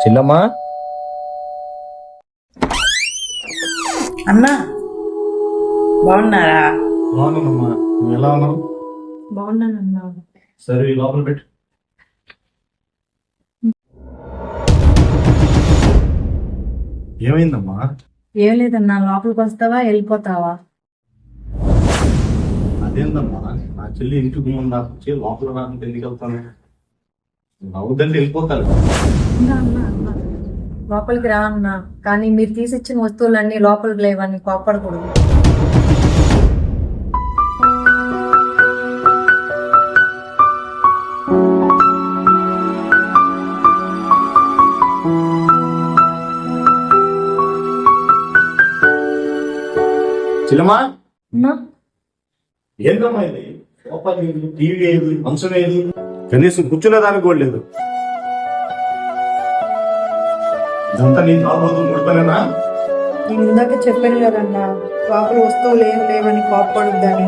చిన్నమ్మా. అన్నా బాగున్నారా? బాగున్నానమ్మా, నువ్వు ఎలా ఉన్నావు? బాగున్నానన్నా. సరే లోపల పెట్టు. ఏమైందమ్మా? ఏం లేదన్నా, లోపలికి వస్తావా వెళ్ళిపోతావా? అదేందమ్మా, నా చెల్లి ఇంటికి ముందు వచ్చి లోపల రాకుండా ఎందుకు వెళ్తాను? నవ్వుదంటే వెళ్ళిపోతాను. అన్నా, లోపలికి రా అన్నా, కానీ మీరు తీసిచ్చిన వస్తువులన్నీ లోపలికి లేవని కోప్పడకూడదు. చిన్నమ్మా, అన్నా, ఏంటమ్మా ఇది? సోఫా లేదు, టీవీ లేదు, మంచం లేదు, కనీసం కూర్చునే దానికి కూడా లేదు. ఇదంతా నేను తాగబోతు ముడిపోయినా? నేను ఇందాక చెప్పాను కదన్నా, లోపల వస్తువులు ఏం లేవని కోప్పడొద్దని.